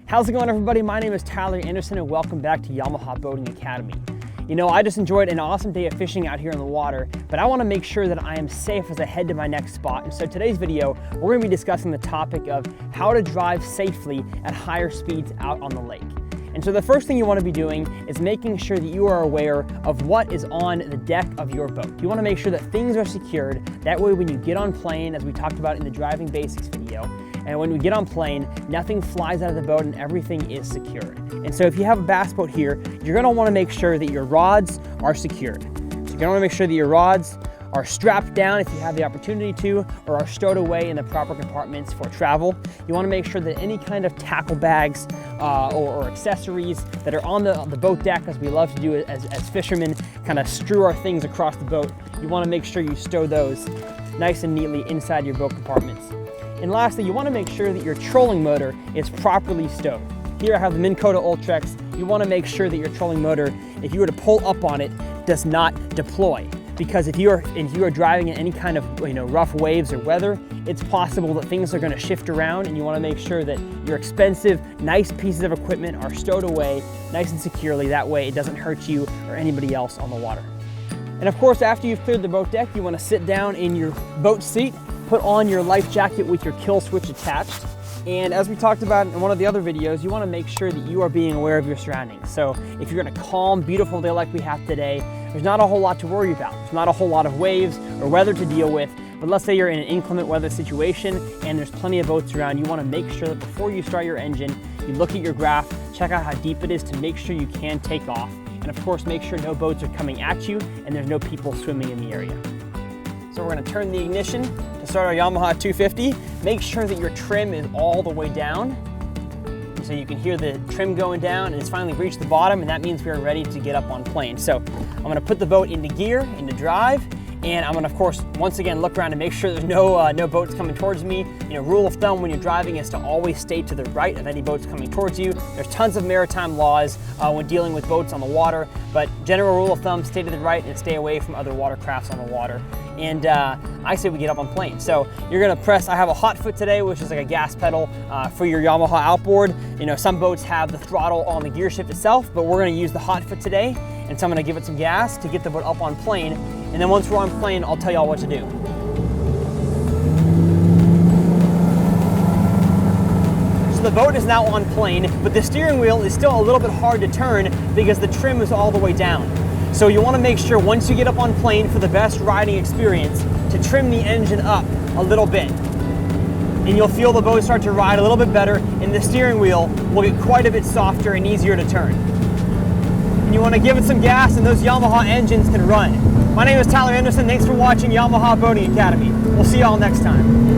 How's it going, everybody? My name is Tyler Anderson and welcome back to Yamaha Boating Academy. You know, I just enjoyed an awesome day of fishing out here in the water, but I want to make sure that I am safe as I head to my next spot. And so today's video, we're going to be discussing the topic of how to drive safely at higher speeds out on the lake. And so the first thing you want to be doing is making sure that you are aware of what is on the deck of your boat. You want to make sure that things are secured. That way when you get on plane, as we talked about in the driving basics video, and when we get on plane, nothing flies out of the boat and everything is secured. And so if you have a bass boat here, you're gonna wanna make sure that your rods are secured. So you're gonna wanna make sure that your rods are strapped down if you have the opportunity to, or are stowed away in the proper compartments for travel. You wanna make sure that any kind of tackle bags or accessories that are on the boat deck, as we love to do as fishermen, kind of strew our things across the boat, you wanna make sure you stow those nice and neatly inside your boat compartments. And lastly, you want to make sure that your trolling motor is properly stowed. Here I have the Minn Kota Ultrex. You want to make sure that your trolling motor, if you were to pull up on it, does not deploy. Because if you are driving in any kind of rough waves or weather, it's possible that things are going to shift around, and you want to make sure that your expensive, nice pieces of equipment are stowed away nice and securely. That way it doesn't hurt you or anybody else on the water. And of course, after you've cleared the boat deck, you want to sit down in your boat seat, put on your life jacket with your kill switch attached. And as we talked about in one of the other videos, you want to make sure that you are being aware of your surroundings. So if you're in a calm, beautiful day like we have today, there's not a whole lot to worry about. There's not a whole lot of waves or weather to deal with. But let's say you're in an inclement weather situation and there's plenty of boats around, you want to make sure that before you start your engine, you look at your graph, check out how deep it is to make sure you can take off. And of course, make sure no boats are coming at you and there's no people swimming in the area. So we're going to turn the ignition to start our Yamaha 250. Make sure that your trim is all the way down. So you can hear the trim going down and it's finally reached the bottom, and that means we are ready to get up on plane. So I'm going to put the boat into gear, into drive, and I'm going to, of course, once again look around and make sure there's no boats coming towards me. Rule of thumb when you're driving is to always stay to the right of any boats coming towards you. There's tons of maritime laws when dealing with boats on the water, but general rule of thumb, stay to the right and stay away from other watercrafts on the water. And I say we get up on plane. So you're gonna press, I have a hot foot today, which is like a gas pedal for your Yamaha outboard. Some boats have the throttle on the gear shift itself, but we're gonna use the hot foot today. And so I'm gonna give it some gas to get the boat up on plane. And then once we're on plane, I'll tell y'all what to do. So the boat is now on plane, but the steering wheel is still a little bit hard to turn because the trim is all the way down. So you want to make sure once you get up on plane for the best riding experience to trim the engine up a little bit. And you'll feel the boat start to ride a little bit better, and the steering wheel will get quite a bit softer and easier to turn. And you want to give it some gas and those Yamaha engines can run. My name is Tyler Anderson. Thanks for watching Yamaha Boating Academy. We'll see y'all next time.